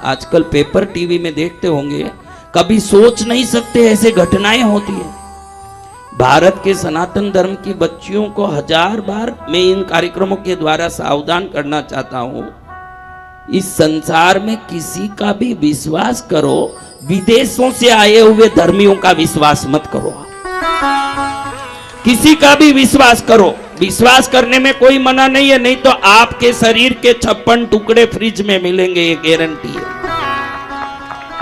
आजकल paper TV में देखते होंगे, कभी सोच नहीं सकते ऐसे घटनाएं होती है। भारत के सनातन धर्म की बच्चियों को 1000 बार मैं इन कार्यक्रमों के द्वारा सावधान करना चाहता हूं, इस संसार में किसी का भी विश्वास करो, विदेशों से आए हुए धर्मियों का विश्वास मत करो। किसी का भी विश्वास करो, विश्वास करने में कोई मना नहीं है, नहीं तो आपके शरीर के 56 टुकड़े फ्रिज में मिलेंगे, ये गारंटी है।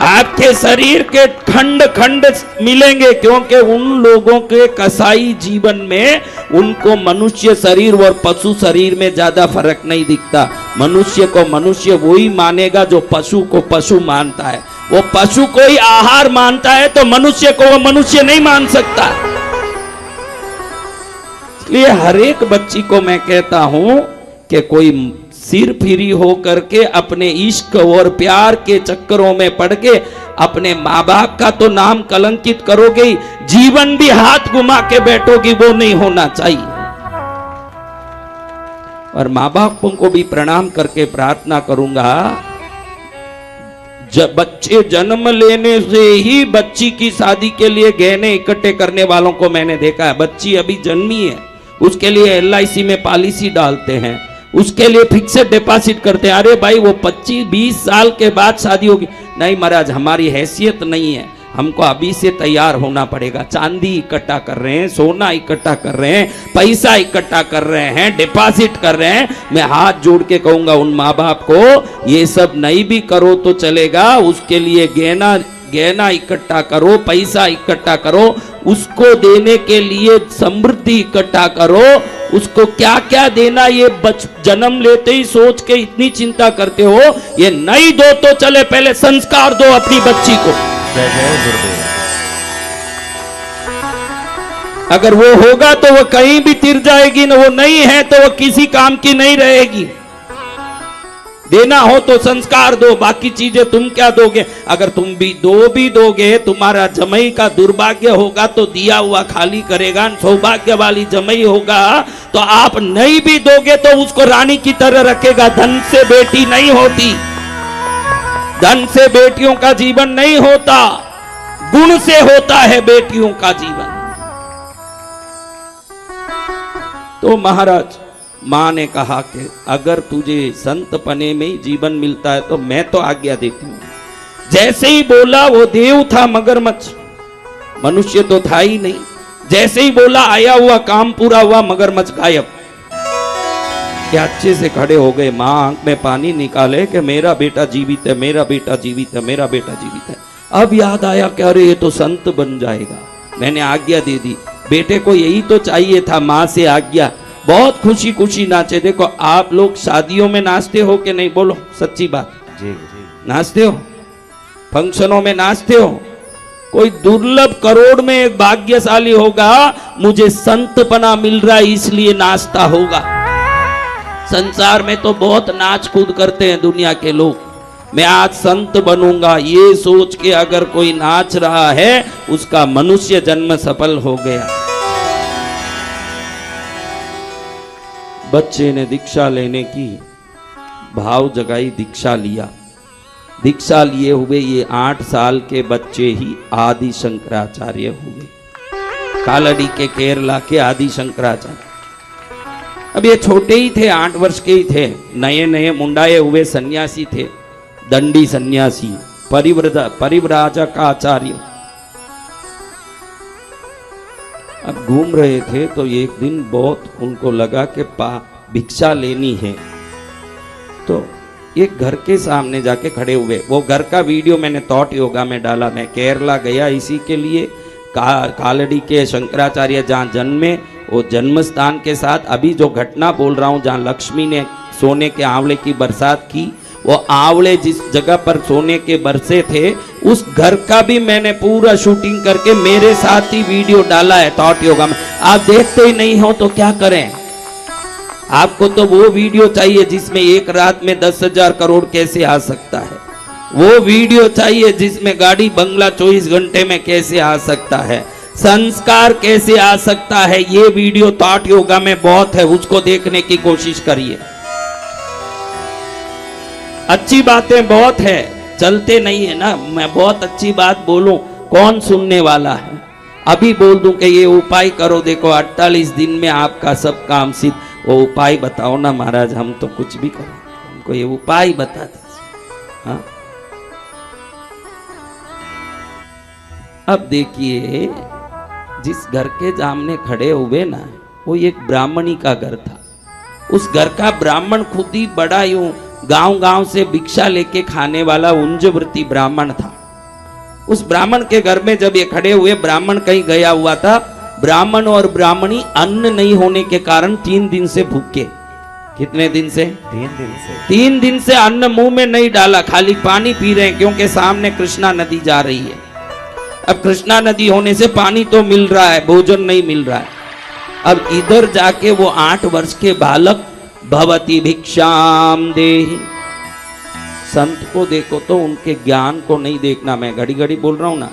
आपके शरीर के खंड खंड मिलेंगे, क्योंकि उन लोगों के कसाई जीवन में उनको मनुष्य शरीर और पशु शरीर में ज्यादा फर्क नहीं दिखता। मनुष्य को मनुष्य वही मानेगा जो पशु को पशु मानता है। वो पशु को ही आहार मानता है तो मनुष्य को वो मनुष्य नहीं मान सकता। इसलिए हर एक बच्ची को मैं कहता हूं कि कोई सिर फिरी हो करके अपने इश्क और प्यार के चक्करों में पड़ के अपने माँ बाप का तो नाम कलंकित करोगे, जीवन भी हाथ घुमा के बैठोगी, वो नहीं होना चाहिए। और माँ बापों को भी प्रणाम करके प्रार्थना करूंगा, जब बच्चे जन्म लेने से ही बच्ची की शादी के लिए गहने इकट्ठे करने वालों को मैंने देखा है। बच्ची अभी जन्मी है, उसके लिए LIC में पॉलिसी डालते हैं, उसके लिए फिक्सेड डिपॉजिट करते हैं। अरे भाई वो 25-20 साल के बाद शादी होगी। नहीं महाराज, हमारी हैसियत नहीं है, हमको अभी से तैयार होना पड़ेगा। चांदी इकट्ठा कर रहे हैं, सोना इकट्ठा कर रहे हैं, पैसा इकट्ठा कर रहे हैं, डिपॉजिट कर रहे हैं। मैं हाथ जोड़ के कहूंगा उन माँ बाप को, ये सब नहीं भी करो तो चलेगा, उसके लिए गहना इकट्ठा करो, पैसा इकट्ठा करो, उसको देने के लिए समृद्धि इकट्ठा करो। उसको क्या क्या देना ये जन्म लेते ही सोच के इतनी चिंता करते हो। ये नहीं दो तो चले, पहले संस्कार दो अपनी बच्ची को। अगर वो होगा तो वो कहीं भी तिर जाएगी ना, वो नहीं है तो वो किसी काम की नहीं रहेगी। देना हो तो संस्कार दो, बाकी चीजें तुम क्या दोगे। अगर तुम भी दोगे, तुम्हारा जमई का दुर्भाग्य होगा तो दिया हुआ खाली करेगा, सौभाग्य वाली जमई होगा तो आप नहीं भी दोगे तो उसको रानी की तरह रखेगा। धन से बेटी नहीं होती, धन से बेटियों का जीवन नहीं होता, गुण से होता है बेटियों का जीवन। तो महाराज, मां ने कहा कि अगर तुझे संत पने में ही जीवन मिलता है तो मैं तो आज्ञा देती हूं। जैसे ही बोला, वो देव था मगरमच्छ, मनुष्य तो था ही नहीं। जैसे ही बोला, आया हुआ काम पूरा हुआ, मगरमच्छ गायब। क्या अच्छे से खड़े हो गए, मां आंख में पानी निकाले कि मेरा बेटा जीवित है, मेरा बेटा जीवित है, मेरा बेटा जीवित है। अब याद आया कि अरे ये तो संत बन जाएगा, मैंने आज्ञा दे दी। बेटे को यही तो चाहिए था, मां से आज्ञा। बहुत खुशी खुशी नाचे। देखो आप लोग शादियों में नाचते हो कि नहीं, बोलो सच्ची बात। जी। नाचते हो, फंक्शनों में नाचते हो। कोई दुर्लभ करोड़ में एक भाग्यशाली होगा, मुझे संतपना मिल रहा है इसलिए नाचता होगा। संसार में तो बहुत नाच कूद करते हैं दुनिया के लोग। मैं आज संत बनूंगा ये सोच के अगर कोई नाच रहा है, उसका मनुष्य जन्म सफल हो गया। बच्चे ने दीक्षा लेने की भाव जगाई, दीक्षा लिया। दीक्षा लिए हुए ये 8 साल के बच्चे ही आदि शंकराचार्य हुए, कालड़ी के केरला के आदि शंकराचार्य। अब ये छोटे ही थे, 8 वर्ष के ही थे, नए नए मुंडाए हुए सन्यासी थे, दंडी सन्यासी, परिव्राजक आचार्य। अब घूम रहे थे तो एक दिन बहुत उनको लगा कि भिक्षा लेनी है, तो एक घर के सामने जाके खड़े हुए। वो घर का वीडियो मैंने थॉट योगा में डाला। मैं केरला गया इसी के लिए, कालड़ी के शंकराचार्य जहाँ जन्मे, वो जन्म स्थान के साथ अभी जो घटना बोल रहा हूँ, जहाँ लक्ष्मी ने सोने के आंवले की बरसात की, वो आंवले जिस जगह पर सोने के बरसे थे, उस घर का भी मैंने पूरा शूटिंग करके मेरे साथ ही वीडियो डाला है थॉट योगा में। आप देखते ही नहीं हो तो क्या करें। आपको तो वो वीडियो चाहिए जिसमें एक रात में 10,000 करोड़ कैसे आ सकता है, वो वीडियो चाहिए जिसमें गाड़ी बंगला 24 घंटे में कैसे आ सकता है, संस्कार कैसे आ सकता है। ये वीडियो थॉट योगा में बहुत है, उसको देखने की कोशिश करिए। अच्छी बातें बहुत है, चलते नहीं है ना। मैं बहुत अच्छी बात बोलूं, कौन सुनने वाला है? अभी बोल दूं कि ये उपाय करो, देखो 48 दिन में आपका सब काम सिद्ध। वो उपाय बताओ ना महाराज, हम तो कुछ भी करें, हमको ये उपाय बता दीजिए। हाँ, अब देखिए, जिस घर के सामने खड़े हुए ना, वो एक ब्राह्मणी का घर था। उस घर का ब्राह्मण खुद ही बड़ा यूं गांव गांव से भिक्षा लेके खाने वाला उंजव्रती ब्राह्मण था। उस ब्राह्मण के घर में जब ये खड़े हुए, ब्राह्मण कहीं गया हुआ था। ब्राह्मण और ब्राह्मणी अन्न नहीं होने के कारण 3 दिन से भूखे। कितने दिन से? 3 दिन से। 3 दिन से अन्न मुंह में नहीं डाला, खाली पानी पी रहे हैं, क्योंकि सामने कृष्णा नदी जा रही है। अब कृष्णा नदी होने से पानी तो मिल रहा है, भोजन नहीं मिल रहा है। अब इधर जाके वो 8 वर्ष के बालक भवती भिक्षाम देहि, संत को देखो तो उनके ज्ञान को नहीं देखना, मैं घड़ी घड़ी बोल रहा हूं ना,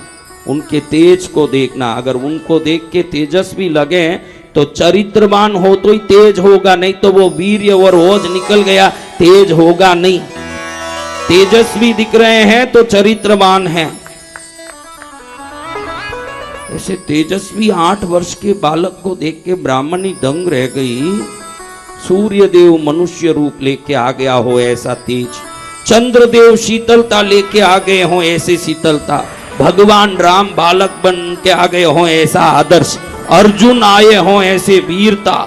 उनके तेज को देखना। अगर उनको देख के तेजस्वी लगे तो चरित्रवान हो तो ही तेज होगा, नहीं तो वो वीर्य और ओज निकल गया, तेज होगा नहीं। तेजस्वी दिख रहे हैं तो चरित्रवान हैं। ऐसे तेजस्वी 8 वर्ष के बालक को देख के ब्राह्मणी दंग रह गई। सूर्य देव मनुष्य रूप लेके आ गया हो ऐसा तेज, चंद्रदेव शीतलता लेके आ गए हो ऐसे शीतलता, भगवान राम बालक बन के आ गए हो ऐसा आदर्श, अर्जुन आए हो ऐसे वीरता,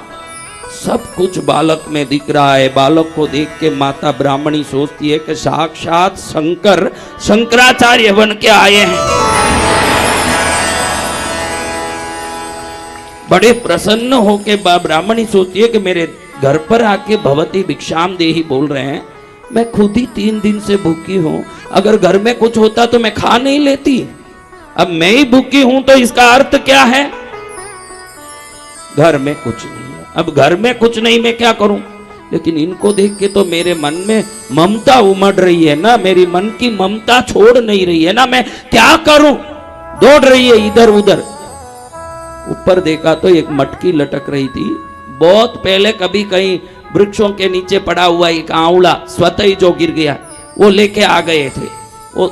सब कुछ बालक में दिख रहा है। बालक को देख के माता ब्राह्मणी सोचती है कि साक्षात शंकर शंकराचार्य बन के आए हैं। बड़े प्रसन्न होके ब्राह्मणी सोचती है कि मेरे घर पर आके भवती भिक्षाम देहि बोल रहे हैं, मैं खुद ही 3 दिन से भूखी हूं, अगर घर में कुछ होता तो मैं खा नहीं लेती, अब मैं ही भूखी हूं तो इसका अर्थ क्या है? घर में कुछ नहीं है, अब घर में कुछ नहीं, मैं क्या करूं? लेकिन इनको देख के तो मेरे मन में ममता उमड़ रही है ना, मेरी मन की ममता छोड़ नहीं रही है ना, मैं क्या करूं? दौड़ रही है इधर उधर। ऊपर देखा तो एक मटकी लटक रही थी। बहुत पहले कभी कहीं वृक्षों के नीचे पड़ा हुआ एक आंवला स्वतः ही जो गिर गया, वो लेके आ गए थे। वो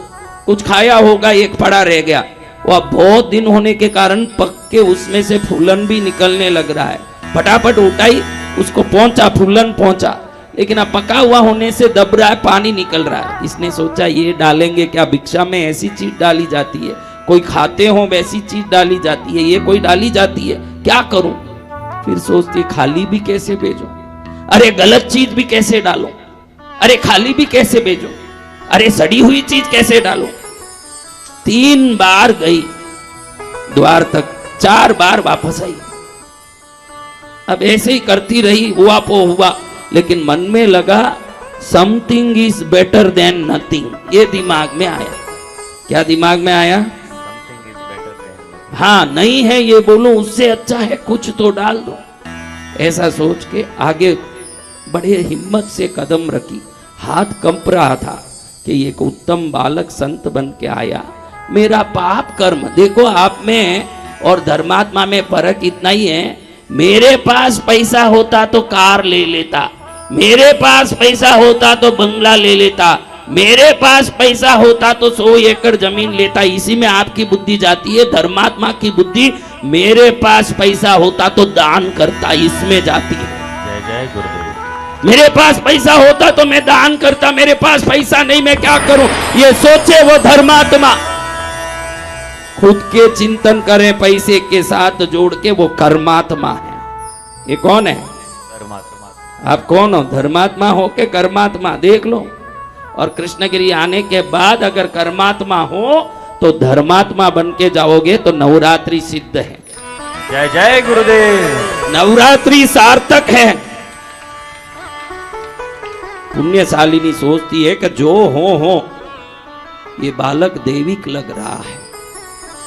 कुछ खाया होगा, एक पड़ा रह गया। वो अब बहुत दिन होने के कारण पक के उसमें से फूलन भी निकलने लग रहा है। फटाफट उठाई, उसको पहुंचा, फूलन पहुंचा, लेकिन अब पका हुआ होने से दब रहा है, पानी निकल रहा है। इसने सोचा ये डालेंगे क्या? भिक्षा में ऐसी चीज डाली जाती है, कोई खाते हो वैसी चीज डाली जाती है, ये कोई डाली जाती है, क्या करूं? फिर सोचती खाली भी कैसे भेजो, अरे गलत चीज भी कैसे डालो, अरे खाली भी कैसे भेजो, अरे सड़ी हुई चीज कैसे डालो। 3 बार गई द्वार तक, 4 बार वापस आई। अब ऐसे ही करती रही, हुआ पो हुआ, लेकिन मन में लगा something is better than nothing, ये दिमाग में आया। क्या दिमाग में आया? हाँ, नहीं है ये बोलूं, उससे अच्छा है कुछ तो डाल दो। ऐसा सोच के आगे बड़े हिम्मत से कदम रखी। हाथ कंप रहा था कि एक उत्तम बालक संत बन के आया। मेरा पाप कर्म देखो, आप में और धर्मात्मा में फर्क इतना ही है, मेरे पास पैसा होता तो कार ले लेता, मेरे पास पैसा होता तो बंगला ले लेता, मेरे पास पैसा होता तो 100 एकड़ जमीन लेता। इसी में आपकी बुद्धि जाती है। धर्मात्मा की बुद्धि मेरे पास पैसा होता तो दान करता, इसमें जाती है। जय जय गुरुदेव। मेरे पास पैसा होता तो मैं दान करता, मेरे पास पैसा नहीं, मैं क्या करूं? ये सोचे वो धर्मात्मा। खुद के चिंतन करें, पैसे के साथ जोड़ के, वो कर्मात्मा है। ये कौन है? धर्मात्मा। आप कौन हो? धर्मात्मा हो के कर्मात्मा? देख लो। और कृष्णगिरी आने के बाद अगर कर्मात्मा हो तो धर्मात्मा बन के जाओगे तो नवरात्रि सिद्ध है। जय जय गुरुदेव। नवरात्रि सार्थक है। पुण्यशालिनी सोचती है कि जो हो ये बालक देविक लग रहा है,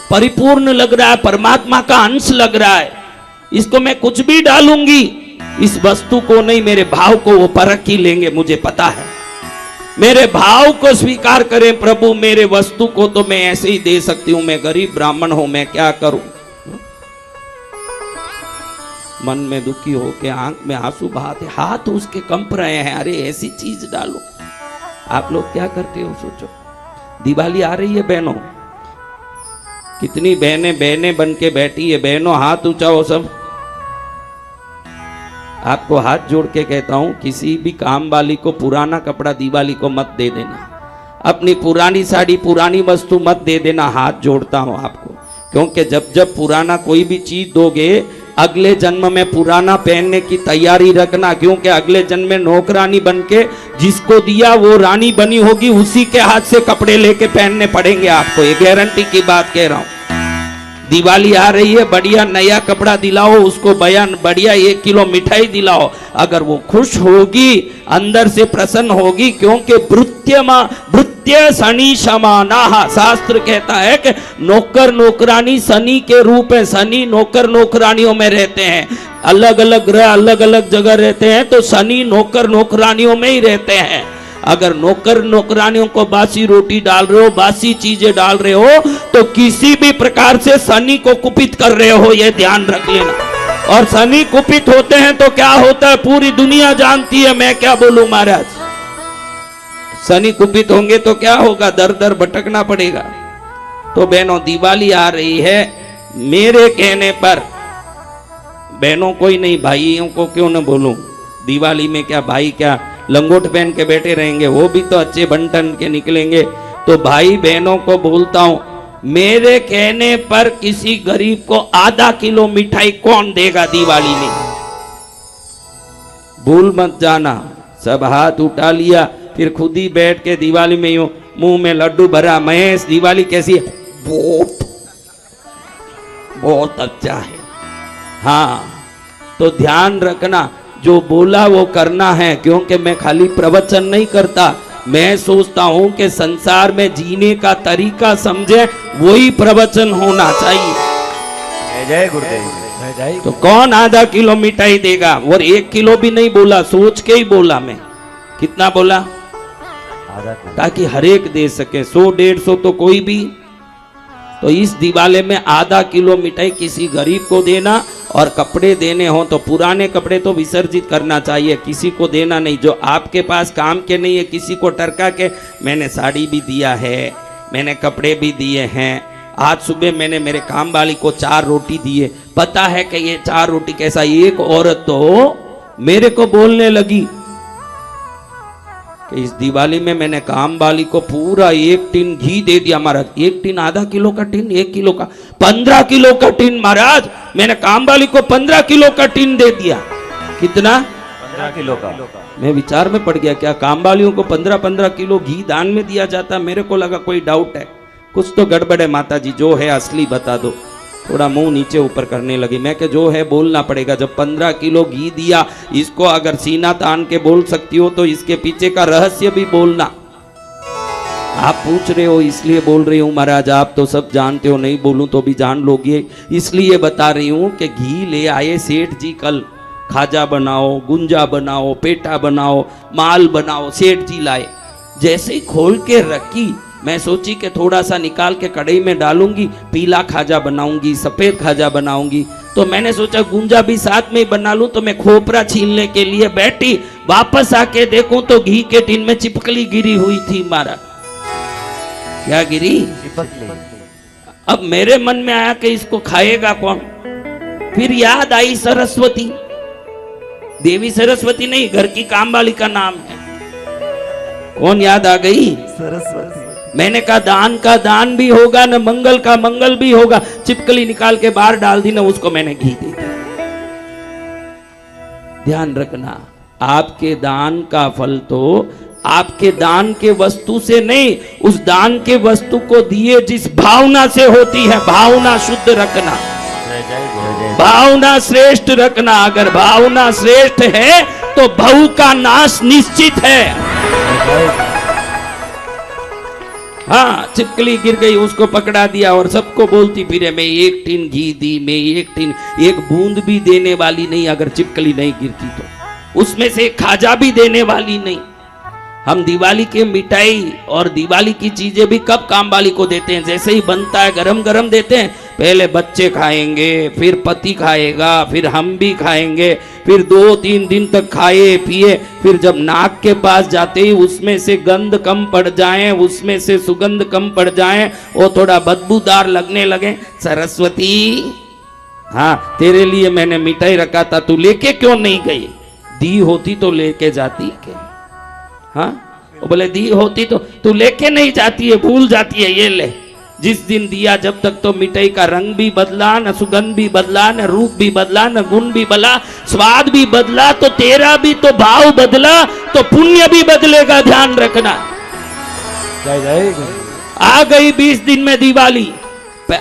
परिपूर्ण लग रहा है, परमात्मा का अंश लग रहा है, इसको मैं कुछ भी डालूंगी, इस वस्तु को नहीं, मेरे भाव को वो परख ही लेंगे, मुझे पता है। मेरे भाव को स्वीकार करें प्रभु, मेरे वस्तु को तो मैं ऐसे ही दे सकती हूं, मैं गरीब ब्राह्मण हूं, मैं क्या करूं? मन में दुखी होके आंख में आंसू बहाते, हाथ उसके कंप रहे हैं, अरे ऐसी चीज डालो। आप लोग क्या करते हो सोचो? दिवाली आ रही है बहनों, कितनी बहनें बहनें बन के बैठी है। बहनों हाथ ऊंचाओ सब। आपको हाथ जोड़ के कहता हूं, किसी भी काम वाली को पुराना कपड़ा दिवाली को मत दे देना, अपनी पुरानी साड़ी पुरानी वस्तु मत दे देना। हाथ जोड़ता हूं आपको, क्योंकि जब जब पुराना कोई भी चीज दोगे, अगले जन्म में पुराना पहनने की तैयारी रखना, क्योंकि अगले जन्म में नौकरानी बन के जिसको दिया वो रानी बनी होगी, उसी के हाथ से कपड़े लेके पहनने पड़ेंगे आपको। ये गारंटी की बात कह रहा हूं। दिवाली आ रही है, बढ़िया नया कपड़ा दिलाओ उसको, बयान बढ़िया 1 किलो मिठाई दिलाओ। अगर वो खुश होगी, अंदर से प्रसन्न होगी, क्योंकि भृत्य शनि समानाः, शास्त्र कहता है कि नौकर नौकरानी शनि के रूप है। शनि नौकर नौकरानियों में रहते हैं, अलग अलग ग्रह अलग अलग जगह रहते हैं, तो शनि नौकर नौकरानियों में ही रहते हैं। अगर नौकर नौकरानियों को बासी रोटी डाल रहे हो, बासी चीजें डाल रहे हो, तो किसी भी प्रकार से शनि को कुपित कर रहे हो, यह ध्यान रख लेना। और शनि कुपित होते हैं तो क्या होता है पूरी दुनिया जानती है, मैं क्या बोलूं महाराज। शनि कुपित होंगे तो क्या होगा, दर दर भटकना पड़ेगा। तो बहनों दिवाली आ रही है, मेरे कहने पर बहनों कोई नहीं, भाइयों को क्यों न बोलूं। दिवाली में क्या भाई क्या लंगोट पहन के बैठे रहेंगे, वो भी तो अच्छे बंटन के निकलेंगे। तो भाई बहनों को बोलता हूं, मेरे कहने पर किसी गरीब को आधा किलो मिठाई कौन देगा दिवाली में? भूल मत जाना। सब हाथ उठा लिया, फिर खुद ही बैठ के दिवाली में यूं मुंह में लड्डू भरा, महेश दिवाली कैसी है? बहुत अच्छा है। हाँ, तो ध्यान रखना, जो बोला वो करना है, क्योंकि मैं खाली प्रवचन नहीं करता। मैं सोचता हूं कि संसार में जीने का तरीका समझे, वही प्रवचन होना चाहिए। जय जय गुरुदेव, जय जय। तो कौन आधा किलो मिठाई देगा? और 1 किलो भी नहीं बोला, सोच के ही बोला मैं। कितना बोला? आधा किलो, ताकि हर एक दे सके, 100-150 तो कोई भी। तो इस दिवाली में आधा किलो मिठाई किसी गरीब को देना, और कपड़े देने हो तो पुराने कपड़े तो विसर्जित करना चाहिए, किसी को देना नहीं। जो आपके पास काम के नहीं है, किसी को टरका के, मैंने साड़ी भी दिया है, मैंने कपड़े भी दिए हैं। आज सुबह मैंने मेरे काम वाली को 4 रोटी दिए। पता है कि ये 4 रोटी कैसा? एक औरत तो मेरे को बोलने लगी कि इस दिवाली में मैंने काम वाली को पूरा 1 टिन घी दे दिया महाराज। 1 टिन आधा किलो का टिन, 1 किलो का 15 किलो का टिन महाराज। मैंने काम वाली को 15 किलो का टिन दे दिया। कितना? 15 किलो का। मैं विचार में पड़ गया, क्या काम वालियों को 15-15 किलो घी दान में दिया जाता? मेरे को लगा कोई डाउट है, कुछ तो गड़बड़ है। माता जी जो है असली बता दो। थोड़ा मुंह नीचे ऊपर करने लगी। मैं कि जो है बोलना पड़ेगा। जब 15 किलो घी दिया, इसको अगर सीना तान के बोल सकती हो तो इसके पीछे का रहस्य भी बोलना। आप पूछ रहे हो इसलिए बोल रही हूँ महाराज, आप तो सब जानते हो, नहीं बोलूं तो भी जान लोगे, इसलिए बता रही हूँ कि घी ले आए सेठ जी कल। खाजा बनाओ, गुंजा बनाओ, पेठा बनाओ, माल बनाओ, सेठ जी लाए। जैसे ही खोल के रखी, मैं सोची कि थोड़ा सा निकाल के कढ़ाई में डालूंगी, पीला खाजा बनाऊंगी, सफेद खाजा बनाऊंगी। तो मैंने सोचा गुंजा भी साथ में ही बना लूं। तो मैं खोपरा छीलने के लिए बैठी, वापस आके देखूं तो घी के टिन में चिपकली गिरी हुई थी। मारा क्या गिरी? अब मेरे मन में आया कि इसको खाएगा कौन? फिर याद आई सरस्वती। देवी सरस्वती नहीं, घर की कामवाली का नाम है। कौन याद आ गई? सरस्वती। मैंने कहा दान का दान भी होगा, न मंगल का मंगल भी होगा। चिपकली निकाल के बाहर डाल दी, न उसको मैंने घी दे दिया। ध्यान रखना, आपके दान का फल तो आपके दान के वस्तु से नहीं, उस दान के वस्तु को दिए जिस भावना से होती है। भावना शुद्ध रखना, जय जय गुरुदेव। भावना श्रेष्ठ रखना। अगर भावना श्रेष्ठ है तो भव का नाश निश्चित है। हाँ, चिपकली गिर गई, उसको पकड़ा दिया और सबको बोलती फिरे, मैं 1 टिन घी दी, मैं 1 टिन, एक बूंद भी देने वाली नहीं। अगर चिपकली नहीं गिरती तो उसमें से खाजा भी देने वाली नहीं। हम दिवाली के मिठाई और दिवाली की चीजें भी कब काम वाली को देते हैं? जैसे ही बनता है गरम गरम देते हैं। पहले बच्चे खाएंगे, फिर पति खाएगा, फिर हम भी खाएंगे, फिर 2-3 दिन तक खाए पिए, फिर जब नाक के पास जाते ही उसमें से गंध कम पड़ जाए, उसमें से सुगंध कम पड़ जाए, वो थोड़ा बदबूदार लगने लगे, सरस्वती हाँ तेरे लिए मैंने मिठाई रखा था, तू लेके क्यों नहीं गई? दी होती तो लेके जाती के? हाँ वो बोले दी होती तो तू लेके नहीं जाती है, भूल जाती है, ये ले। जिस दिन दिया जब तक तो मिठाई का रंग भी बदला, न सुगंध भी बदला, न रूप भी बदला, न गुण भी बदला, स्वाद भी बदला, तो तेरा भी तो भाव बदला तो पुण्य भी बदलेगा, ध्यान रखना। जय जय गुरु। आ गई 20 दिन में दिवाली,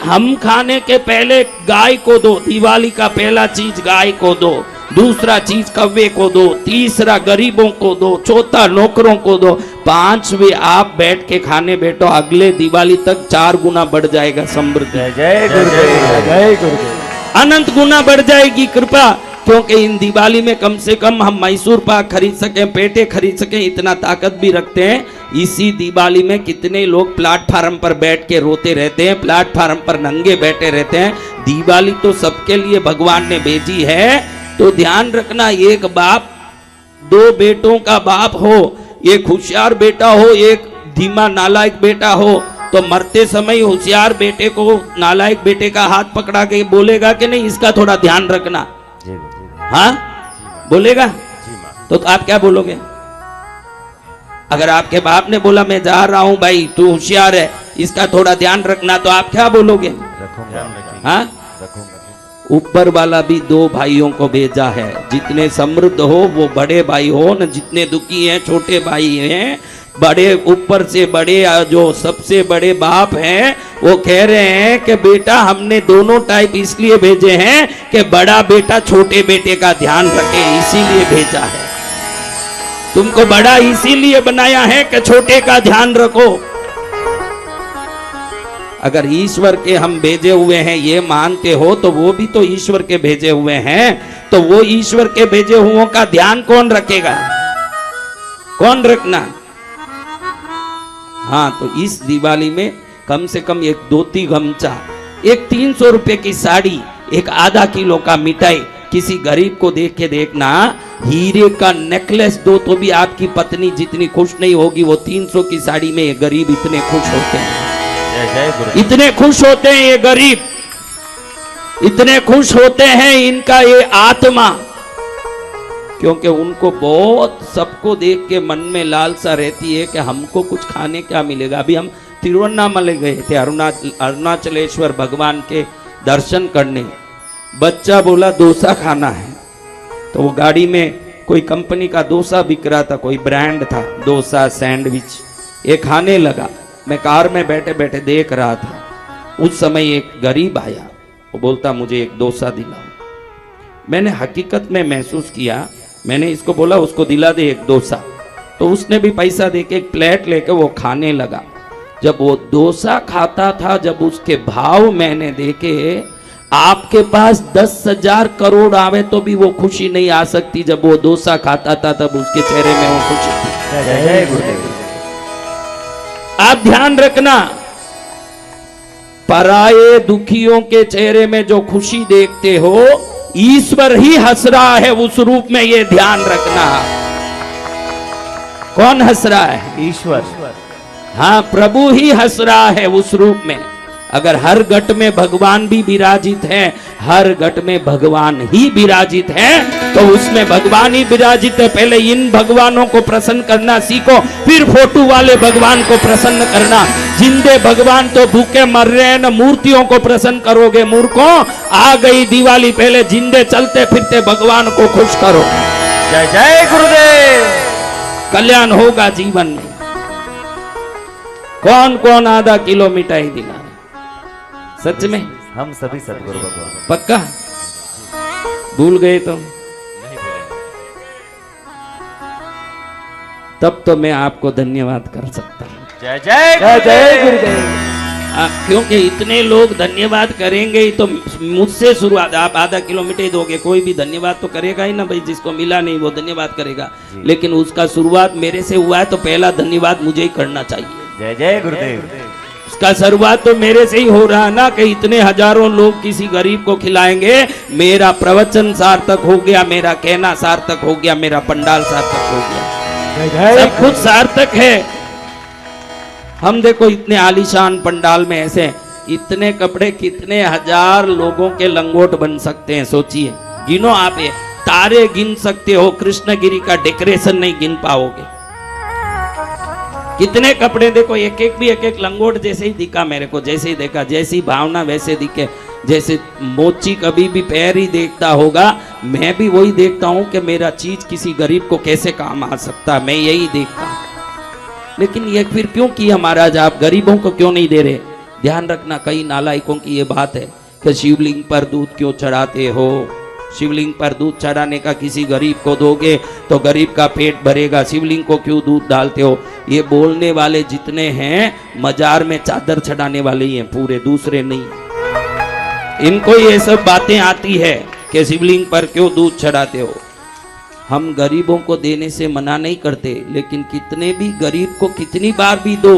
हम खाने के पहले गाय को दो, दिवाली का पहला चीज गाय को दो, दूसरा चीज कौवे को दो, तीसरा गरीबों को दो, चौथा नौकरों को दो, पांचवे आप बैठ के खाने बैठो, अगले दिवाली तक 4 गुना बढ़ जाएगा समृद्धि। जय जय गुरुदेव, जय गुरुदेव। अनंत गुना बढ़ जाएगी कृपा, क्योंकि इन दिवाली में कम से कम हम मैसूर पाक खरीद सकें, पेटे खरीद सकें, इतना ताकत भी रखते हैं। इसी दिवाली में कितने लोग प्लेटफार्म पर बैठ के रोते रहते हैं, प्लेटफार्म पर नंगे बैठे रहते हैं। दिवाली तो सबके लिए भगवान ने भेजी है, तो ध्यान रखना, एक बाप 2 बेटों का बाप हो, एक होशियार बेटा हो, एक धीमा नालायक बेटा हो, तो मरते समय होशियार बेटे को नालायक बेटे का हाथ पकड़ा के बोलेगा कि नहीं इसका थोड़ा ध्यान रखना? हाँ बोलेगा? तो आप क्या बोलोगे? अगर आपके बाप ने बोला मैं जा रहा हूं भाई, तू होशियार है, इसका थोड़ा ध्यान रखना, तो आप क्या बोलोगे? हाँ ऊपर वाला भी 2 भाइयों को भेजा है, जितने समृद्ध हो वो बड़े भाई हो न, जितने दुखी हैं छोटे भाई हैं। बड़े ऊपर से बड़े जो सबसे बड़े बाप हैं वो कह रहे हैं कि बेटा हमने दोनों टाइप इसलिए भेजे हैं कि बड़ा बेटा छोटे बेटे का ध्यान रखे, इसीलिए भेजा है। तुमको बड़ा इसीलिए बनाया है कि छोटे का ध्यान रखो। अगर ईश्वर के हम भेजे हुए हैं ये मानते हो, तो वो भी तो ईश्वर के भेजे हुए हैं, तो वो ईश्वर के भेजे हुओं का ध्यान कौन रखेगा? कौन रखना? हाँ तो इस दिवाली में कम से कम एक धोती गमछा, एक 300 रुपए की साड़ी, एक आधा किलो का मिठाई, किसी गरीब को देख के देखना, हीरे का नेकलेस दो तो भी आपकी पत्नी जितनी खुश नहीं होगी, वो 300 की साड़ी में ये गरीब इतने खुश होते हैं। इतने खुश होते हैं ये गरीब, इतने खुश होते हैं इनका ये आत्मा, क्योंकि उनको बहुत सबको देख के मन में लालसा रहती है कि हमको कुछ खाने क्या मिलेगा। अभी हम तिरुवन्नामले गए थे, अरुणाचलेश्वर भगवान के दर्शन करने। बच्चा बोला डोसा खाना है, तो वो गाड़ी में कोई कंपनी का डोसा बिक रहा था, कोई ब्रांड था, डोसा सैंडविच, ये खाने लगा। मैं कार में बैठे बैठे देख रहा था। उस समय एक गरीब आया, वो बोलता मुझे एक डोसा दिलाओ। मैंने हकीकत में महसूस किया, मैंने इसको बोला उसको दिला दे एक डोसा, तो उसने भी पैसा देके एक प्लेट लेके वो खाने लगा। जब वो डोसा खाता था, जब उसके भाव मैंने देखे, आपके पास 10,000 करोड़ आवे तो भी वो खुशी नहीं आ सकती। जब वो डोसा खाता था तब उसके चेहरे में वो खुशी थी। आप ध्यान रखना, पराये दुखियों के चेहरे में जो खुशी देखते हो, ईश्वर ही हंस रहा है उस रूप में, ये ध्यान रखना। कौन हंस रहा है? ईश्वर। हाँ प्रभु ही हंस रहा है उस रूप में। अगर हर घट में भगवान भी विराजित है, हर घट में भगवान ही विराजित है, तो उसमें भगवान ही विराजित है। पहले इन भगवानों को प्रसन्न करना सीखो, फिर फोटो वाले भगवान को प्रसन्न करना। जिंदे भगवान तो भूखे मर रहे हैं, न मूर्तियों को प्रसन्न करोगे मूर्खों। आ गई दिवाली, पहले जिंदे चलते फिरते भगवान को खुश करो। जय जय गुरुदेव। कल्याण होगा जीवन में। कौन कौन आधा किलो मिठाई दिला? सच में हम सभी सदगुरु भगवान। पक्का? भूल गए तो तब तो मैं आपको धन्यवाद कर सकता हूं। जय जय जय गुरुदेव। क्योंकि इतने लोग धन्यवाद करेंगे ही तो मुझसे शुरुआत। आप आधा किलो मिठाई दोगे, कोई भी धन्यवाद तो करेगा ही ना भाई, जिसको मिला नहीं वो धन्यवाद करेगा, लेकिन उसका शुरुआत मेरे से हुआ है तो पहला धन्यवाद मुझे ही करना चाहिए। जय जय गुरुदेव। उसका शुरुआत तो मेरे से ही हो रहा है ना, कि इतने हजारों लोग किसी गरीब को खिलाएंगे, मेरा प्रवचन सार्थक हो गया, मेरा कहना सार्थक हो गया, मेरा पंडाल सार्थक हो गया, सब कुछ सार्थक है। हम देखो इतने आलीशान पंडाल में ऐसे इतने कपड़े कितने हजार लोगों के लंगोट बन सकते हैं, सोचिए। गिनो आप, ये तारे गिन सकते हो, कृष्णगिरी का डेकोरेशन नहीं गिन पाओगे। कितने कपड़े देखो, एक एक लंगोट जैसे ही दिखा मेरे को, जैसे ही देखा, जैसी भावना वैसे दिखे। जैसे मोची कभी भी पैर ही देखता होगा, मैं भी वही देखता हूं कि मेरा चीज किसी गरीब को कैसे काम आ सकता, मैं यही देखता हूं। लेकिन ये फिर क्यों किया महाराज, आप गरीबों को क्यों नहीं दे रहे? ध्यान रखना, कई नालायकों की ये बात है कि शिवलिंग पर दूध क्यों चढ़ाते हो? शिवलिंग पर दूध चढ़ाने का किसी गरीब को दोगे तो गरीब का पेट भरेगा, शिवलिंग को क्यों दूध डालते हो? ये बोलने वाले जितने हैं मजार में चादर चढ़ाने वाले ही हैं पूरे, दूसरे नहीं। इनको ये सब बातें आती है कि शिवलिंग पर क्यों दूध चढ़ाते हो। हम गरीबों को देने से मना नहीं करते, लेकिन कितने भी गरीब को कितनी बार भी दो,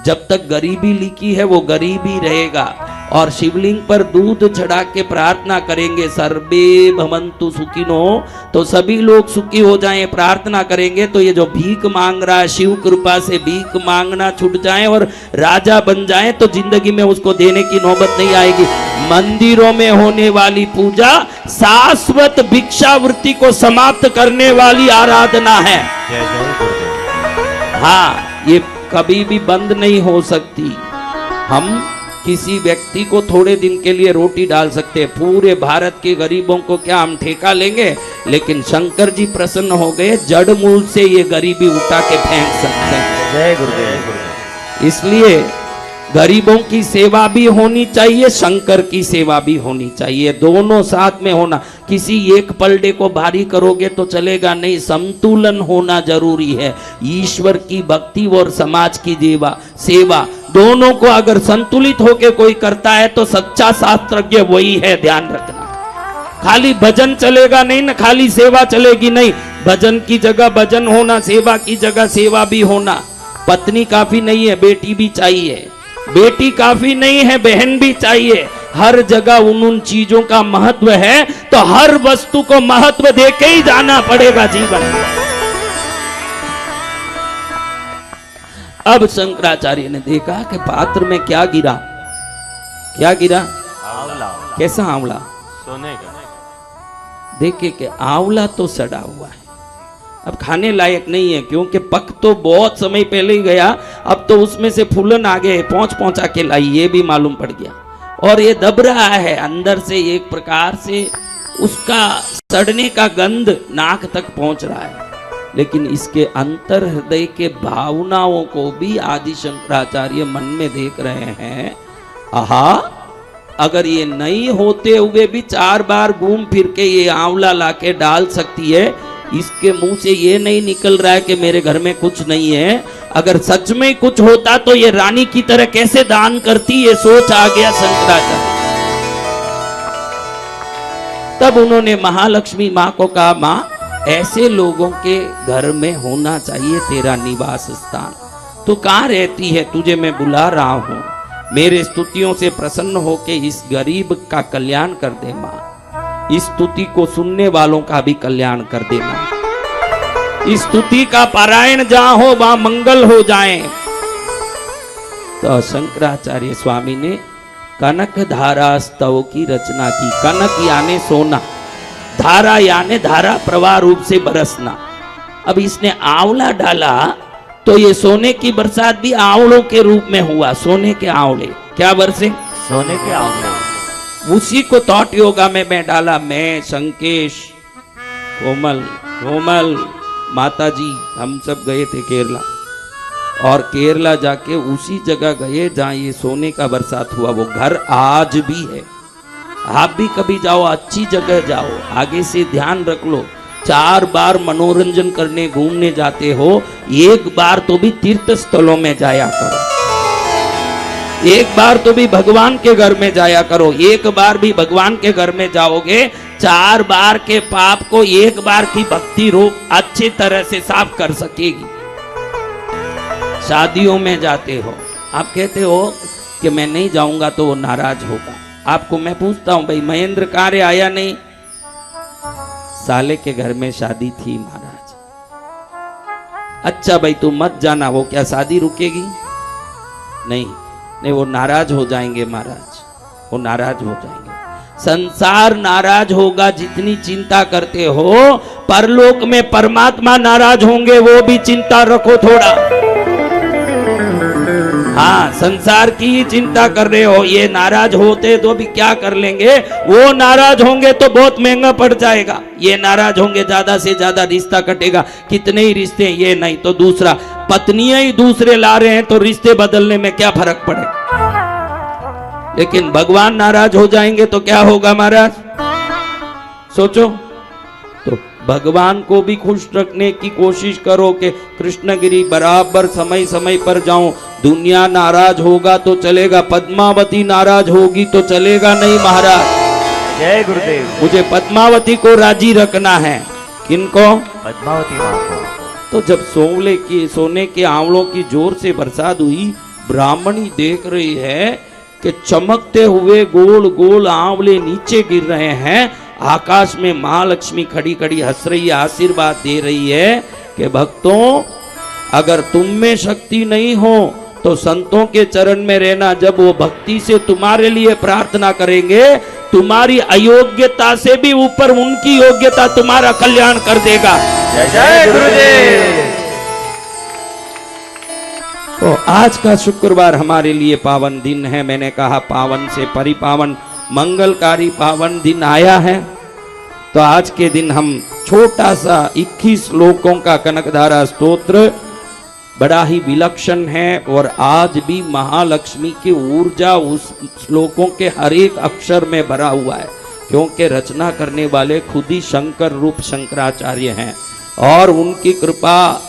जब तक गरीबी लिखी है वो गरीब ही रहेगा। और शिवलिंग पर दूध चढ़ा के प्रार्थना करेंगे, सर्वे भवन्तु सुखिनो, तो सभी लोग सुखी हो जाएं, प्रार्थना करेंगे तो ये जो भीख मांग रहा है, शिव कृपा से भीख मांगना छूट जाए और राजा बन जाए, तो जिंदगी में उसको देने की नौबत नहीं आएगी। मंदिरों में होने वाली पूजा शाश्वत भिक्षावृत्ति को समाप्त करने वाली आराधना है। हाँ, ये कभी भी बंद नहीं हो सकती। हम किसी व्यक्ति को थोड़े दिन के लिए रोटी डाल सकते हैं, पूरे भारत के गरीबों को क्या हम ठेका लेंगे? लेकिन शंकर जी प्रसन्न हो गए, जड़ मूल से ये गरीबी उठा के फेंक सकते हैं। जय गुरुदेव। इसलिए गरीबों की सेवा भी होनी चाहिए, शंकर की सेवा भी होनी चाहिए, दोनों साथ में होना। किसी एक पलड़े को भारी करोगे तो चलेगा नहीं, संतुलन होना जरूरी है। ईश्वर की भक्ति और समाज की सेवा दोनों को अगर संतुलित होके कोई करता है तो सच्चा शास्त्रज्ञ वही है, ध्यान रखना। खाली भजन चलेगा नहीं ना, खाली सेवा चलेगी नहीं। भजन की जगह भजन होना, सेवा की जगह सेवा भी होना। पत्नी काफी नहीं है, बेटी भी चाहिए, बेटी काफी नहीं है, बहन भी चाहिए। हर जगह उन चीजों का महत्व है, तो हर वस्तु को महत्व देके ही जाना पड़ेगा जीवन में। अब शंकराचार्य ने देखा कि पात्र में क्या गिरा, क्या गिरा? आंवला। कैसा आंवला? सोने का। देखे कि आंवला तो सड़ा हुआ है, अब खाने लायक नहीं है, क्योंकि पक तो बहुत समय पहले ही गया, अब तो उसमें से फूलन आ गए, पहुंचा के लाई, ये भी मालूम पड़ गया। और ये दब रहा है अंदर से, एक प्रकार से उसका सड़ने का गंध नाक तक पहुंच रहा है। लेकिन इसके अंतर हृदय के भावनाओं को भी आदि शंकराचार्य मन में देख रहे हैं। आहा, अगर ये नहीं होते हुए भी 4 बार घूम फिर के ये आंवला लाके डाल सकती है, इसके मुंह से ये नहीं निकल रहा है कि मेरे घर में कुछ नहीं है। अगर सच में कुछ होता तो ये रानी की तरह कैसे दान करती, ये सोच आ गया शंकराचार्य। तब उन्होंने महालक्ष्मी माँ को कहा, माँ ऐसे लोगों के घर में होना चाहिए तेरा निवास स्थान। तू कहाँ रहती है? तुझे मैं बुला रहा हूँ, मेरे स्तुतियों से प्रसन्न होके इस गरीब का कल्याण कर दे माँ। इस स्तुति को सुनने वालों का भी कल्याण कर देना। इस स्तुति का पारायण जहां हो वहां मंगल हो जाए। तो शंकराचार्य स्वामी ने कनक धारा स्तव की रचना की। कनक यानी सोना, धारा यानी धारा प्रवाह रूप से बरसना। अब इसने आंवला डाला तो ये सोने की बरसात भी आंवलों के रूप में हुआ। सोने के आंवले क्या बरसे? सोने के आंवले। उसी को थॉट योगा में मैं डाला। मैं, संकेश, कोमल, माता जी, हम सब गए थे केरला, और केरला जाके उसी जगह गए जहाँ ये सोने का बरसात हुआ। वो घर आज भी है। आप भी कभी जाओ, अच्छी जगह जाओ, आगे से ध्यान रख लो। 4 बार मनोरंजन करने घूमने जाते हो, 1 बार तो भी तीर्थ स्थलों में जाया करो। 1 बार तो भी भगवान के घर में जाया करो। 1 बार भी भगवान के घर में जाओगे, 4 बार के पाप को 1 बार की भक्ति रूप अच्छी तरह से साफ कर सकेगी। शादियों में जाते हो, आप कहते हो कि मैं नहीं जाऊंगा तो वो नाराज होगा। आपको मैं पूछता हूं भाई, महेंद्र कार्य आया नहीं, साले के घर में शादी थी महाराज। अच्छा भाई तू मत जाना, वो क्या शादी रुकेगी? नहीं नहीं, वो नाराज हो जाएंगे महाराज, वो नाराज हो जाएंगे। संसार नाराज होगा जितनी चिंता करते हो, परलोक में परमात्मा नाराज होंगे, वो भी चिंता रखो थोड़ा। हाँ, संसार की ही चिंता कर रहे हो, ये नाराज होते तो भी क्या कर लेंगे, वो नाराज होंगे तो बहुत महंगा पड़ जाएगा। ये नाराज होंगे ज्यादा से ज्यादा रिश्ता कटेगा, कितने ही रिश्ते, ये नहीं तो दूसरा, पत्नियां ही दूसरे ला रहे हैं तो रिश्ते बदलने में क्या फर्क पड़ेगा। लेकिन भगवान नाराज हो जाएंगे तो क्या होगा महाराज, सोचो। तो भगवान को भी खुश रखने की कोशिश करो कि कृष्णगिरी बराबर समय समय पर जाऊं। दुनिया नाराज होगा तो चलेगा, पद्मावती नाराज होगी तो चलेगा नहीं महाराज। जय गुरुदेव। मुझे पद्मावती को राजी रखना है। किनको? पद्मावती माँ को। तो जब सोने के आंवलों की जोर से बरसात हुई, ब्राह्मणी देख रही है कि चमकते हुए गोल गोल आंवले नीचे गिर रहे हैं, आकाश में महालक्ष्मी खड़ी खड़ी हंस रही है, आशीर्वाद दे रही है कि भक्तों अगर तुम में शक्ति नहीं हो तो संतों के चरण में रहना। जब वो भक्ति से तुम्हारे लिए प्रार्थना करेंगे, तुम्हारी अयोग्यता से भी ऊपर उनकी योग्यता तुम्हारा कल्याण कर देगा। जय जय गुरुदेव। तो आज का शुक्रवार हमारे लिए पावन दिन है। मैंने कहा पावन से परिपावन, मंगलकारी पावन दिन आया है। तो आज के दिन हम छोटा सा 21 श्लोकों का कनकधारा स्तोत्र बड़ा ही विलक्षण है, और आज भी महालक्ष्मी की ऊर्जा उस श्लोकों के हर एक अक्षर में भरा हुआ है, क्योंकि रचना करने वाले खुद ही शंकर रूप शंकराचार्य हैं, और उनकी कृपा,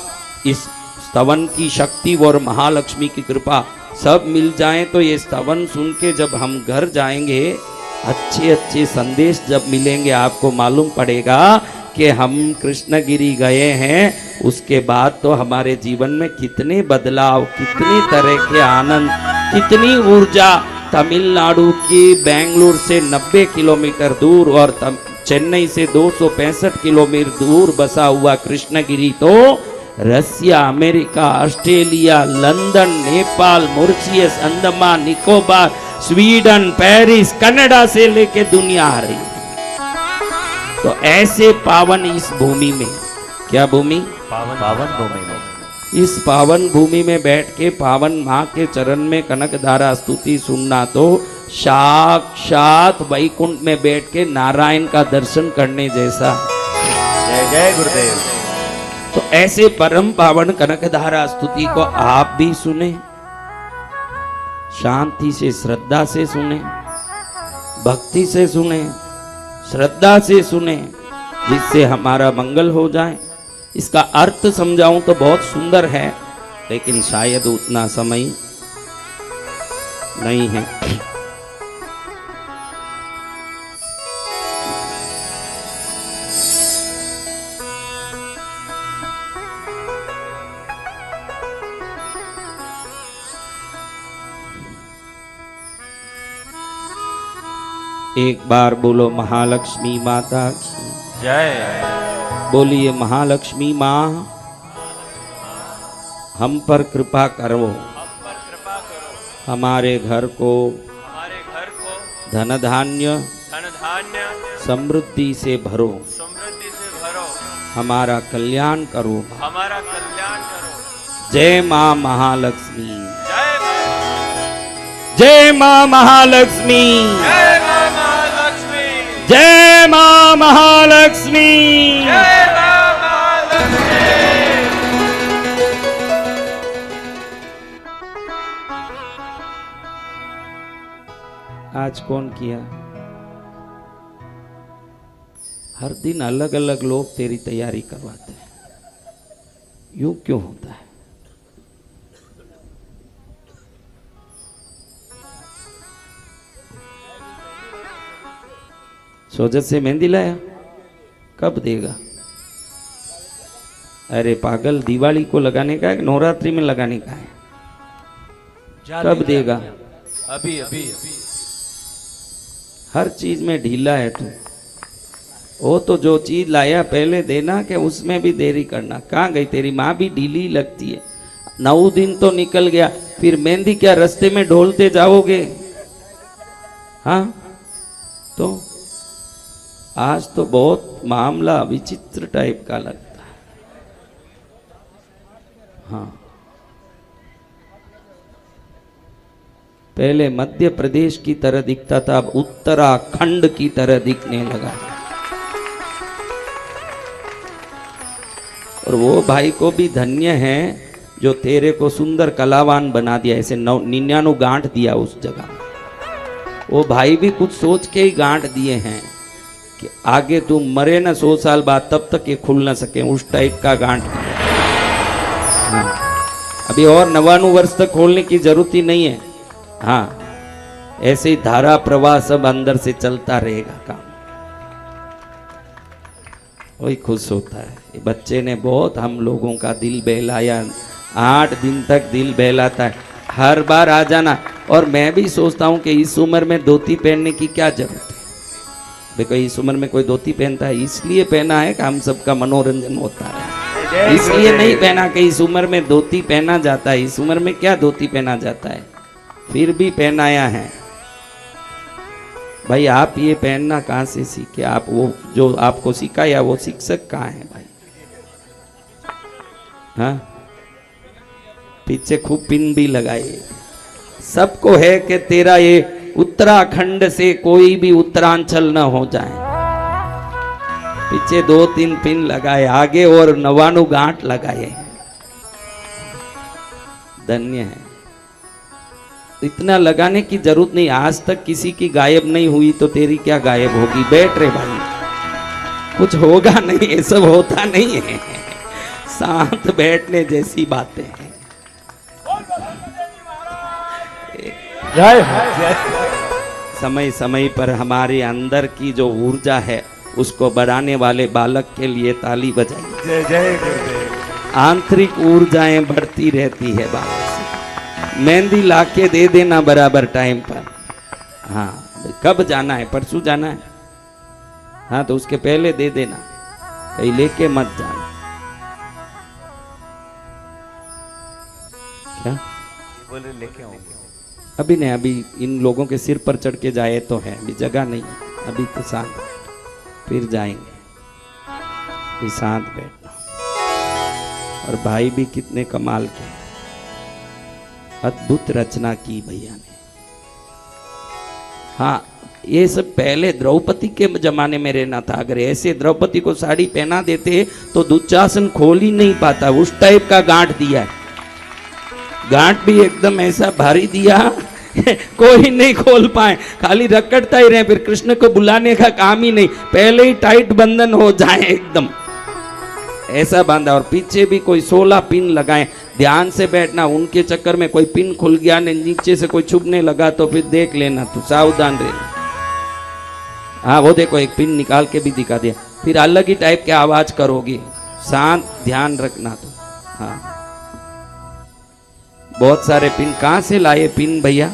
इस स्तवन की शक्ति और महालक्ष्मी की कृपा सब मिल जाए तो ये स्तवन सुन के जब हम घर जाएंगे, अच्छे अच्छे संदेश जब मिलेंगे, आपको मालूम पड़ेगा कि हम कृष्णगिरी गए हैं। उसके बाद तो हमारे जीवन में कितने बदलाव, कितनी तरह के आनंद, कितनी ऊर्जा। तमिलनाडु की बेंगलुरु से 90 किलोमीटर दूर और चेन्नई से 265 किलोमीटर दूर बसा हुआ कृष्णगिरी तो Russia, America, Australia, London, Nepal, Mauritius, Andaman Nicobar, Sweden, Paris, Canada से लेके दुनिया आ रही। तो ऐसे पावन इस भूमि में, क्या भूमि? पावन भूमि में, इस पावन भूमि में बैठ के पावन माँ के चरण में कनकधारा स्तुति सुनना तो साक्षात वैकुंठ में बैठ के नारायण का दर्शन करने जैसा। जय जय गुरुदेव। तो ऐसे परम पावन कनकधारा स्तुति को आप भी सुने, शांति से, श्रद्धा से सुने, भक्ति से सुने, श्रद्धा से सुने, जिससे हमारा मंगल हो जाए। इसका अर्थ समझाऊं तो बहुत सुंदर है, लेकिन शायद उतना समय नहीं है। एक बार बोलो महालक्ष्मी माता की जय। बोलिए महालक्ष्मी माँ हम पर कृपा करो, हमारे घर को धन धान्य समृद्धि से भरो, हमारा कल्याण करो। जय माँ महालक्ष्मी, जय माँ महालक्ष्मी, जय माँ महालक्ष्मी। आज कौन किया? हर दिन अलग अलग लोग तेरी तैयारी करवाते हैं, यूं क्यों होता है? सोजत से मेहंदी लाया, कब देगा? अरे पागल, दिवाली को लगाने का है, नवरात्रि में लगाने का है? कब देगा? अभी अभी हर चीज में ढीला है तू। वो तो जो चीज लाया पहले देना कि उसमें भी देरी करना। कहाँ गई तेरी माँ भी ढीली लगती है। 9 दिन तो निकल गया, फिर मेहंदी क्या रास्ते में ढोलते जाओगे? हाँ, तो आज तो बहुत मामला विचित्र टाइप का लगता है। हाँ, पहले मध्य प्रदेश की तरह दिखता था, अब उत्तराखंड की तरह दिखने लगा। और वो भाई को भी धन्य है जो तेरे को सुंदर कलावान बना दिया, ऐसे 99 गांठ दिया उस जगह में। वो भाई भी कुछ सोच के ही गांठ दिए हैं कि आगे तू मरे ना 100 साल बाद, तब तक ये खुल ना सके, उस टाइप का गांठ दिया। हाँ, अभी और 99 वर्ष तक खोलने की जरूरत ही नहीं है। हाँ, ऐसे ही धारा प्रवाह सब अंदर से चलता रहेगा काम। वही खुश होता है। ये बच्चे ने बहुत हम लोगों का दिल बहलाया। 8 दिन तक दिल बहलाता है। हर बार आ जाना। और मैं भी सोचता हूँ कि इस उम्र में धोती पहनने की क्या जरूरत है। देखो, इस उम्र में कोई धोती पहनता है इसलिए पहना है कि हम सबका मनोरंजन होता है, इसलिए नहीं पहना कि इस उम्र में धोती पहना जाता है। इस उम्र में क्या धोती पहना जाता है, फिर भी पहनाया है। भाई आप ये पहनना कहाँ से सीखे? आप वो जो आपको सिखाया वो शिक्षक कहाँ है भाई? हाँ, पीछे खूब पिन भी लगाए। सबको है कि तेरा ये उत्तराखंड से कोई भी उत्तरांचल न हो जाए। पीछे 2-3 पिन लगाए, आगे और 99 गांठ लगाए। धन्य है। इतना लगाने की जरूरत नहीं। आज तक किसी की गायब नहीं हुई तो तेरी क्या गायब होगी? बैठ रे भाई, कुछ होगा नहीं, ये सब होता नहीं है। शांत बैठने जैसी बातें हैं। समय समय पर हमारे अंदर की जो ऊर्जा है उसको बढ़ाने वाले बालक के लिए ताली बजाइए। जय जय गुरुदेव। आंतरिक ऊर्जाएं बढ़ती रहती है बालक। मेहंदी लाके दे देना बराबर टाइम पर। हाँ, कब जाना है? परसों जाना है। हाँ, तो उसके पहले दे देना, कहीं लेके मत जाना। क्या बोले लेके आऊंगा? अभी नहीं, अभी इन लोगों के सिर पर चढ़ के जाए तो है, अभी जगह नहीं है। अभी तो शांत, फिर जाएंगे। अभी शांत बैठना। और भाई भी कितने कमाल के, अद्भुत रचना की भैया ने। हाँ, ये सब पहले द्रौपदी के जमाने में रहना था। अगर ऐसे द्रौपदी को साड़ी पहना देते तो दुशासन खोल ही नहीं पाता। उस टाइप का गांठ दिया है। गांठ भी एकदम ऐसा भारी दिया कोई नहीं खोल पाए, खाली रगड़ता ही रहे। फिर कृष्ण को बुलाने का काम ही नहीं, पहले ही टाइट बंधन हो जाए एकदम ऐसा बांधा। और पीछे भी कोई 16 पिन लगाए। ध्यान से बैठना। उनके चक्कर में कोई पिन खुल गया ने नीचे से कोई छुपने लगा तो फिर देख लेना, तो सावधान रहना। हाँ, वो देखो एक पिन निकाल के भी दिखा दिया। फिर अलग ही टाइप की आवाज करोगी। शांत ध्यान रखना। तो हाँ, बहुत सारे पिन कहाँ से लाए पिन भैया?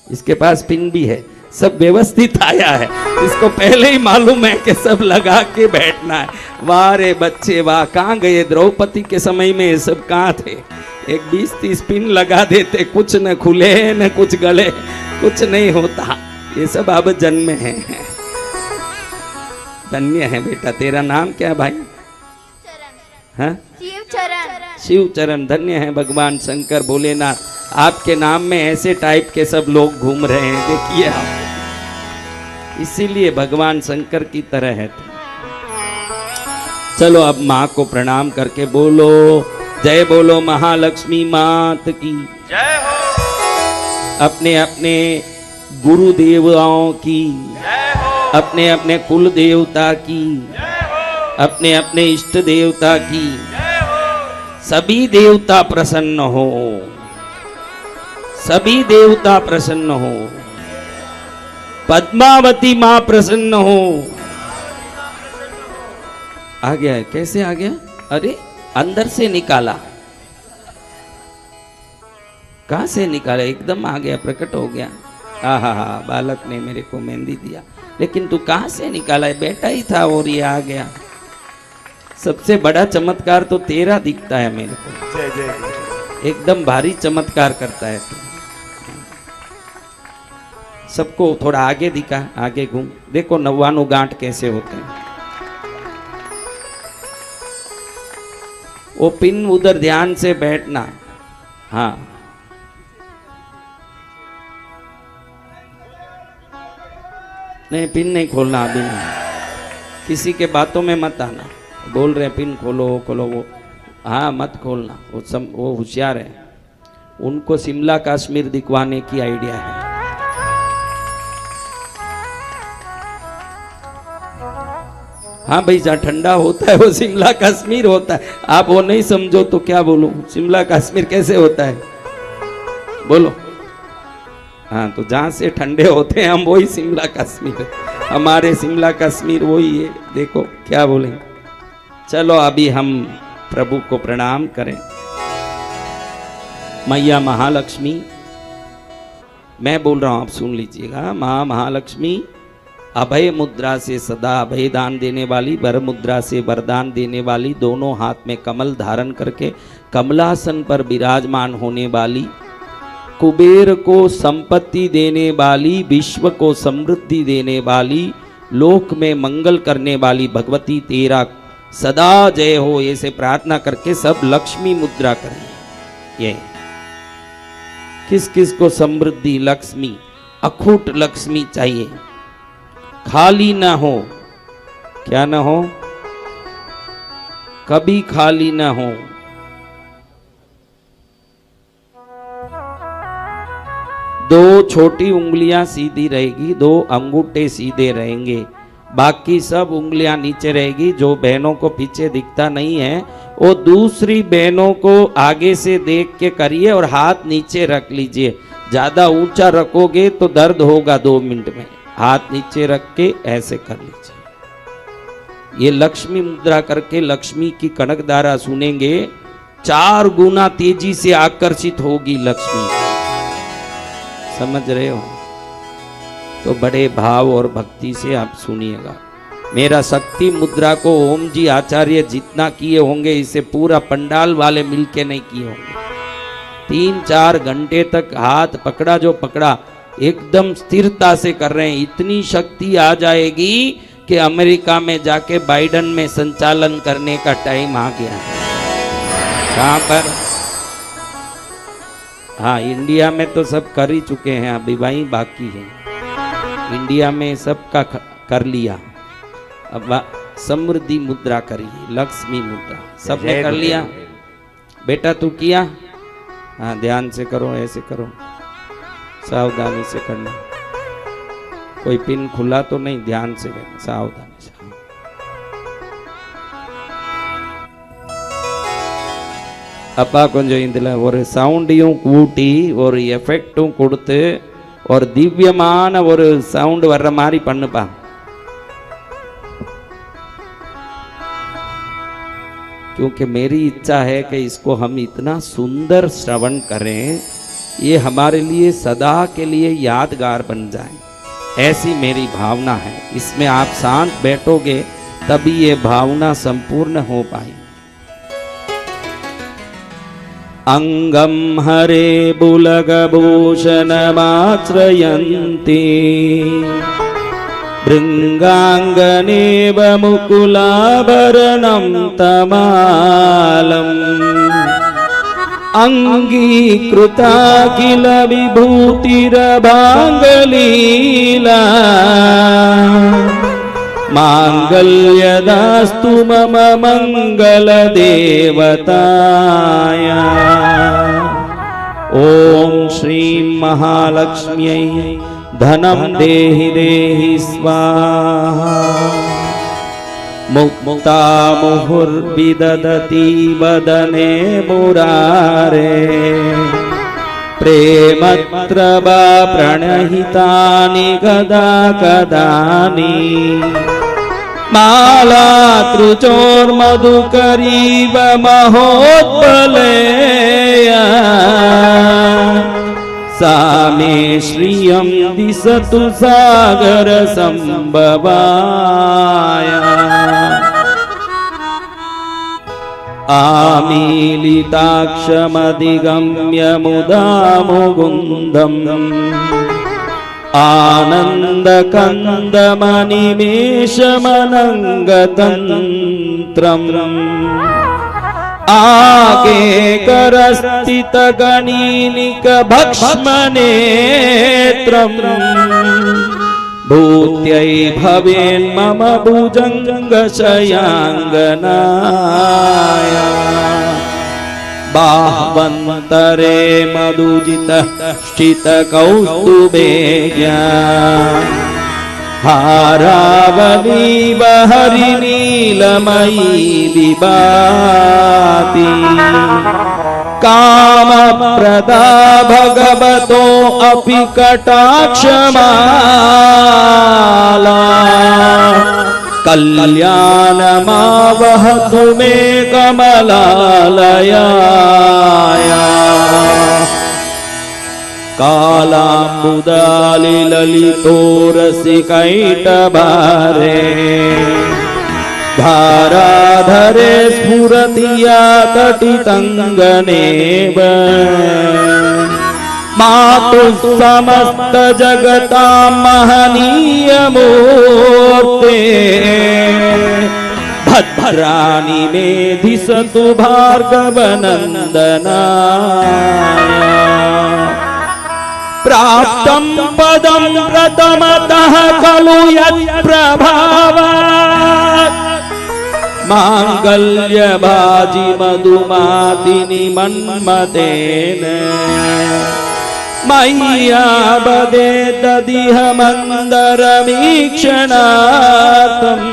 इसके पास पिन भी है, सब व्यवस्थित आया है। इसको पहले ही मालूम है कि सब लगा के बैठना है। वाह रे बच्चे वाह, कहाँ गए? द्रौपदी के समय में ये सब कहाँ थे? एक 20-30 पिन लगा देते, कुछ न खुले न कुछ गले, कुछ नहीं होता। ये सब अब जन्म है। धन्य है बेटा। तेरा नाम क्या है भाई? हाँ, शिव चरण। शिव चरण। धन्य है भगवान शंकर भोलेनाथ, आपके नाम में ऐसे टाइप के सब लोग घूम रहे हैं। देखिए आप, इसीलिए भगवान शंकर की तरह है। चलो अब माँ को प्रणाम करके बोलो जय बोलो महालक्ष्मी मात की जय हो। अपने अपने गुरु देवताओं की, जय हो। अपने अपने कुल देवता की, जय हो। अपने अपने इष्ट देवता की। जय हो। सभी देवता प्रसन्न हो, सभी देवता प्रसन्न हो। पद्मावती माँ प्रसन्न हो। आ गया है? कैसे आ गया? अरे अंदर से निकाला। कहाँ से निकाला? एकदम आ गया, प्रकट हो गया। हा, बालक ने मेरे को मेहंदी दिया, लेकिन तू कहाँ से निकाला है? बेटा ही था और ये आ गया। सबसे बड़ा चमत्कार तो तेरा दिखता है मेरे को। जय जय जय। एकदम भारी चमत्कार करता है तू। सबको थोड़ा आगे दिखा, आगे घूम, देखो 99 गांठ कैसे होते हैं। वो पिन उधर ध्यान से बैठना। हाँ, नहीं पिन नहीं खोलना अभी नहीं। किसी के बातों में मत आना। बोल रहे पिन खोलो खोलो, वो हाँ मत खोलना। वो होशियार है, उनको शिमला कश्मीर दिखवाने की आइडिया है। हाँ भाई, जहाँ ठंडा होता है वो शिमला कश्मीर होता है। आप वो नहीं समझो तो क्या बोलूं? शिमला कश्मीर कैसे होता है बोलो? हाँ, तो जहाँ से ठंडे होते हैं हम, वही शिमला कश्मीर है। हमारे शिमला कश्मीर वही है। देखो क्या बोले। चलो अभी हम प्रभु को प्रणाम करें। मैया महालक्ष्मी, मैं बोल रहा हूं, आप सुन लीजिएगा। माँ महालक्ष्मी अभय मुद्रा से सदा अभय दान देने वाली, वर मुद्रा से वरदान देने वाली, दोनों हाथ में कमल धारण करके कमलासन पर विराजमान होने वाली, कुबेर को संपत्ति देने वाली, विश्व को समृद्धि देने वाली, लोक में मंगल करने वाली भगवती तेरा सदा जय हो, ऐसे प्रार्थना करके सब लक्ष्मी मुद्रा करें। ये किस किस को समृद्धि, लक्ष्मी, अखूट लक्ष्मी चाहिए, खाली ना हो। क्या ना हो? कभी खाली ना हो। दो छोटी उंगलियां सीधी रहेगी, दो अंगूठे सीधे रहेंगे, बाकी सब उंगलियां नीचे रहेगी। जो बहनों को पीछे दिखता नहीं है, वो दूसरी बहनों को आगे से देख के करिए और हाथ नीचे रख लीजिए। ज्यादा ऊंचा रखोगे तो दर्द होगा 2 मिनट में। हाथ नीचे रख के ऐसे कर लीजिए। ये लक्ष्मी मुद्रा करके लक्ष्मी की कनक धारा सुनेंगे, 4 गुना तेजी से आकर्षित होगी लक्ष्मी। समझ रहे हो? तो बड़े भाव और भक्ति से आप सुनिएगा। मेरा शक्ति मुद्रा को ओम जी आचार्य जितना किए होंगे, इसे पूरा पंडाल वाले मिलके नहीं किए होंगे। 3-4 घंटे तक हाथ पकड़ा जो पकड़ा, एकदम स्थिरता से कर रहे हैं। इतनी शक्ति आ जाएगी कि अमेरिका में जाके बाइडेन में संचालन करने का टाइम आ गया। कहाँ पर? हाँ, इंडिया में तो सब कर ही चुके हैं, अभी वही बाकी है। इंडिया में सबका कर लिया। अब समृद्धि मुद्रा करिए, लक्ष्मी मुद्रा सबने कर लिया। बेटा तू किया? हाँ, ध्यान से करो, ऐसे करो, सावधानी से करना। कोई पिन खुला तो नहीं, ध्यान से करना, सावधानी से। அப்பா கொஞ்சம் இதில் ஒரு சவுண்டையும் கூட்டி ஒரு எஃபெக்டும் கொடுத்து ஒரு திவ்யமான ஒரு சவுண்டு வர்ற மாதிரி பண்ணுப்பா. क्योंकि मेरी इच्छा है कि इसको हम इतना सुंदर श्रवण करें, ये हमारे लिए सदा के लिए यादगार बन जाए, ऐसी मेरी भावना है। इसमें आप शांत बैठोगे तभी ये भावना संपूर्ण हो पाई। अंगम हरे बुलगभूषणमाश्रयन्ति भृङ्गाङ्गनेव मुकुलाभरणं तमालम् अंगीकृता किल विभूतिरभाङ्गलीला मांगल्यदास्तु मम मंगलदेवताय। ओम श्रीं महालक्ष्म्यै धनं देहि देहि स्वाहा। मुक्ता मुहुर्विदधति वदने मुरारे प्रेमत्रवा प्रणहितानि कदा कदानि मालातृचोर्मधुकरीव महोत्पलेया सा मे श्रियं दिशतु सागर संभवाय आमीलिताक्षमधिगम्य मुदा मुकुन्दम् आनन्दकन्दमनिमेषमनङ्गतन्त्रम् आकेकरस्थितगणीनिकभक्ष्मनेत्रम् भूत्यै भवेन्मम भुजङ्गशयाङ्गनाय बाह्वन्तरे मधुजितश्चितकौस्तुभेया हारावलीव हरिनीलमयी विभाति कामप्रदा भगवतो अपि कटाक्षमाला कल्याणमावहतु मे कमलालयाय कालाम्बुदालिललितोरसिकैटभारे धाराधरे स्फुरति या तटितङ्गनेव मातुः समस्तजगतां महनीयमूर्ते भद्राणि मे दिशतु भार्गवनन्दनाय प्राप्तं पदं प्रथमतः खलु यत्प्रभावात् माङ्गल्यभाजि मधुमातिनि मन्मतेन मय्याबदे ददिह मन्दरमीक्षणार्थम्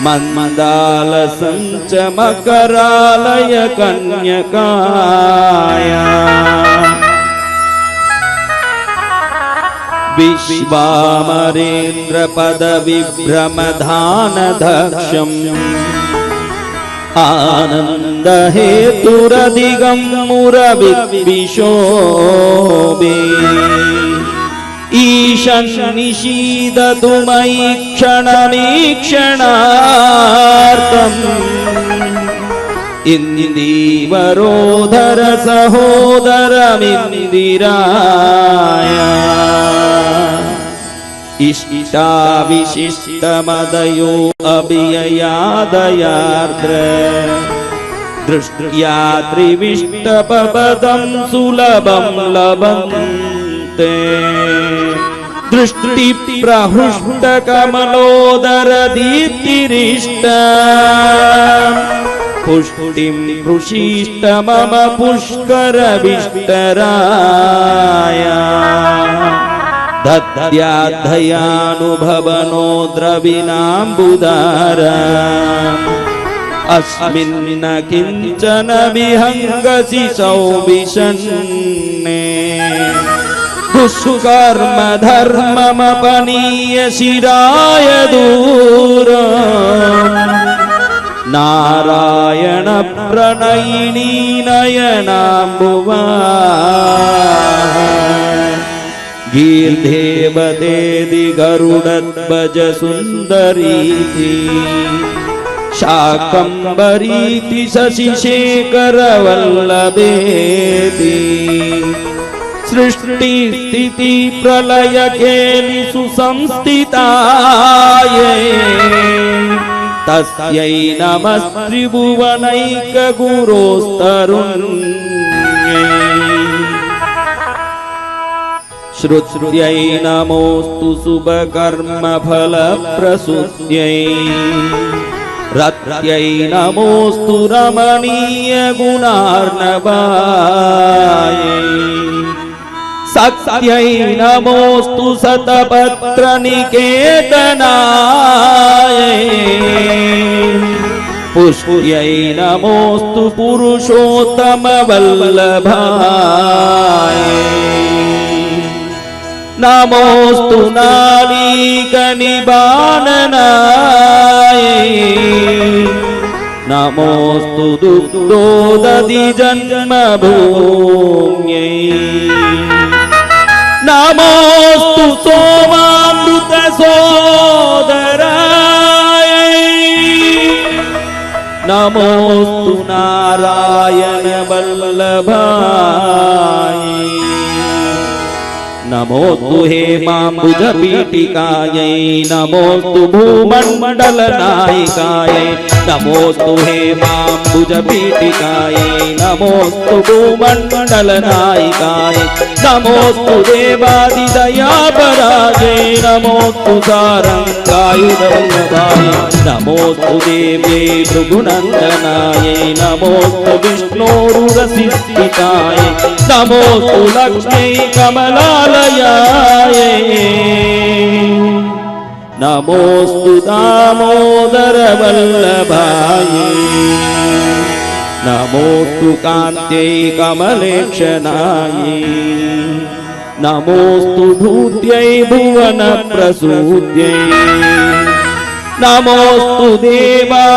मन्मदालसञ्च मकरालय कन्यकाय विश्वामरेन्द्रपदविभ्रमधानदक्षम् आनन्दहेतुरधिगं मुरविद्विषोभे ईशन्निषीदतु मयि क्षणमीक्षणार्थम् इन्दीवरोधर सहोदरमिन्दिराय इष्टाविशिष्टमदयो अभिययादयार्द्र दृष्ट्या त्रिविष्टपदं सुलभं लभन्ते दृष्टिप्रहृष्टकमलोदरदीप्तिरिष्ट पुष्टिं पृषिष्ट मम पुष्करविष्टराय दद्याद्धयानुभवनो द्रविणाम्बुदारा अस्मिन्न किञ्चन विहङ्गसि सौविशन्ने दुष्कर्म धर्ममपनीय शिराय दूरम् नारायण प्रणयिनी नयनाम्बुवा गीर्देवदेदि गरुडध्वज सुन्दरीति शाकम्भरीति शशिशेखरवल्लभेति सृष्टि स्थिति प्रलय केलिषु संस्थितायै तस्यै नमस्त्रिभुवनैकगुरोस्तरुण्यै श्रुत्यै नमोऽस्तु शुभकर्मफलप्रसूत्यै रत्यै नमोऽस्तु रमणीयगुणार्णवायै सत्यै नमोऽस्तु शतपत्रनिकेतनायै पुष्प्यै नमोऽस्तु पुरुषोत्तमवल्लभायै नमोस्तु नालीकनिबाननाय नमोस्तु दुग्धोदधि जन्मभूम्यै नमोस्तु सोमामृत सोदराय नमोस्तु नारायण वल्लभाय नमोस्तु हेमाम्बुजपीठिकायै नमोस्तु भूमण्डलनायिकायै नमोस्तु हेमाम्बुजपीठिकायै नमोस्तु भूमण्डलनायिकायै नमोस्तु देवादिदयापरायै नमोस्तु सारङ्गायुधवल्लभाय नमोस्तु देव्यै भृगुनन्दनायै नमोस्तु विष्णोरुरसिस्थिताय नमोस्तु लक्ष्म्यै कमलालयाय नमोस्तु दामोदर वल्लभाय नमोस्तु कान्त्यै कमलेक्षणाय नमोस्तु भूत्यै भुवनप्रसूत्यै नमोस्तु देवादिभिरर्चिताय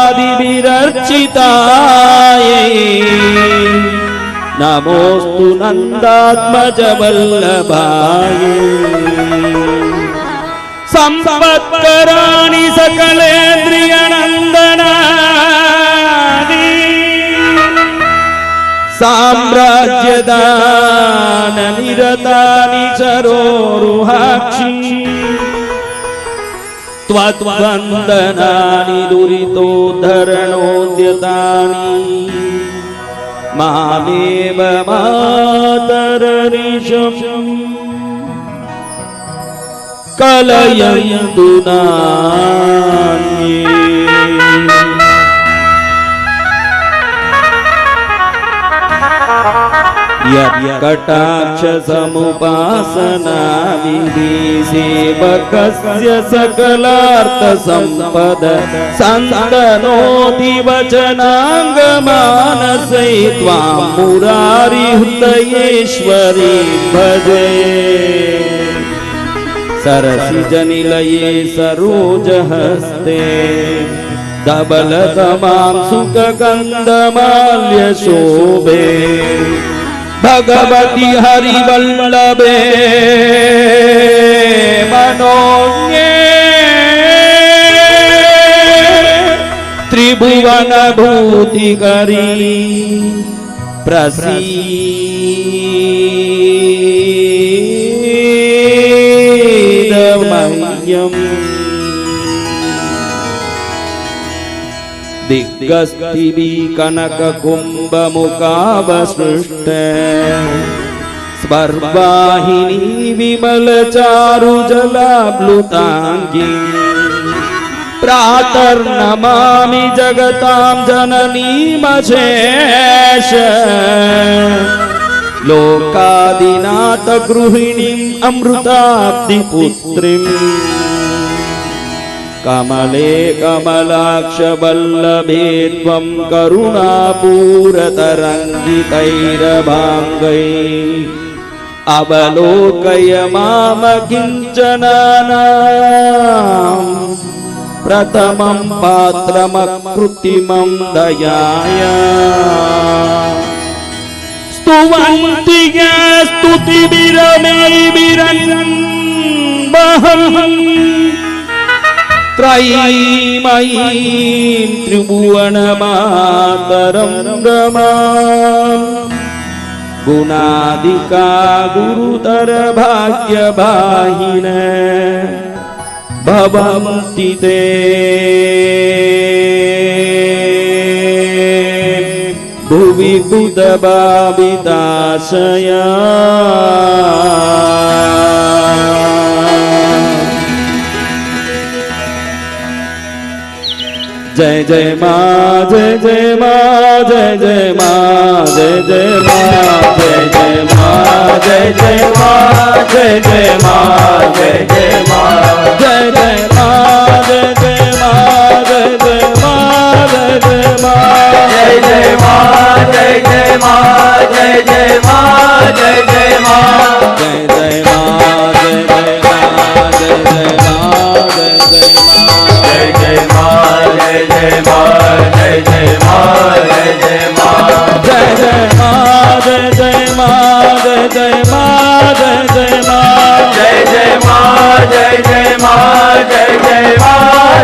नमोस्तु नन्दात्मज वल्लभाय संपत्कराणि सकलेन्द्रियनन्दनानि साम्राज्यदाननिरतानि चरोरुहाक्षि त्वद्वन्दनानि दुरितोद्धरणोद्यतानि मामेव मातरनिशम् कलयन्तु नान्ये यत्कटाक्ष समुपासना विधि सेवकस्य सकलार्थ संपद सन्तनोति वचनाङ्गमानसै त्वां मुरारिहृदयेश्वरी भजे सरसिजनिलये सरोजहस्ते धवलतमां सुखगन्धमाल्यशोभे भगवति हरिवल्लभे मनोज्ञे त्रिभुवनभूतिकरी प्रसीदमह्यम् दिग्गस्तिभिः कनककुम्भमुखावसृष्ट स्वर्वाहिनी विमलचारुजलाप्लुताङ्गी प्रातर्नमामि जगतां जननीमशेष लोकादिनाथ गृहिणीम् अमृताब्धिपुत्रीम् कमले कमलाक्ष वल्लभे त्वं करुणापूरतरङ्गितैरभाङ्गैः अवलोकय मामकिञ्चनानां प्रथमं पात्रमकृत्रिमं दयाय स्तुवन्ति स्तुतिभिरमेभिरन्वहम् त्रयीमयीं त्रिभुवनमातरं रमां गुणादिका गुरुतर भाग्यवाहिन भवन्ति ते भुवि बुधभाविताशया जय जय माँ जय जय माँ जय जय माँ जय जय माँ जय जय माँ जय जय माँ जय जय माँ जय जय माँ जय जय माँ जय जय माँ जय जय माँ जय जय माँ जय जय माँ जय जय माँ जय जय माँ जय जय माँ जय जय माँ जय जय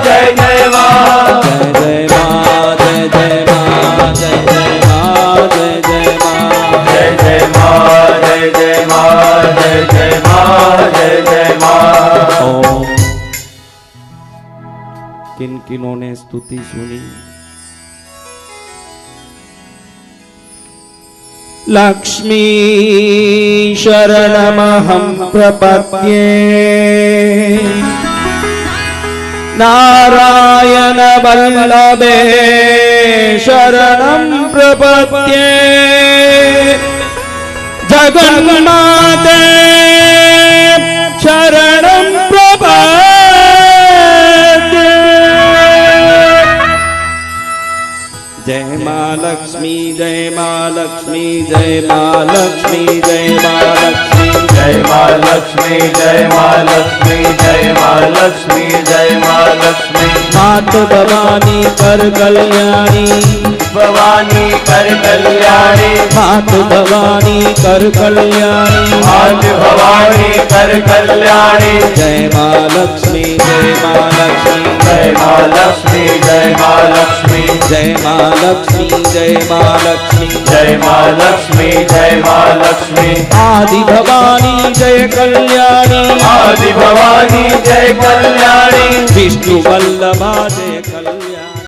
जय जय माँ जय जय माँ जय जय माँ जय जय माँ जय जय माँ जय जय माँ जय जय माँ जय जय माँ जय जय माँ। ओम। किन किनों ने स्तुति सुनी? लक्ष्मी शरणमहं प्रपद्ये नारायण वल्लभे शरणं प्रपद्ये जगन्माते शरणं प्रपद्ये। जय माँ लक्ष्मी जय माँ लक्ष्मी जय माँ लक्ष्मी जय माँ लक्ष्मी जय माँ लक्ष्मी जय माँ लक्ष्मी जय माँ लक्ष्मी जय माँ लक्ष्मी। मात भवानी कर कल्याणी भवानी कर कल्याणी मात भवानी कर कल्याणी मात भवानी कर कल्याणी। जय माँ लक्ष्मी जय माँ लक्ष्मी जय माँ लक्ष्मी जय माँ लक्ष्मी जय माँ लक्ष्मी जय माँ लक्ष्मी जय माँ लक्ष्मी जय माँ लक्ष्मी। आदि भवानी जय कल्याणी आदि भवानी जय कल्याणी विष्णु वल्लभा जय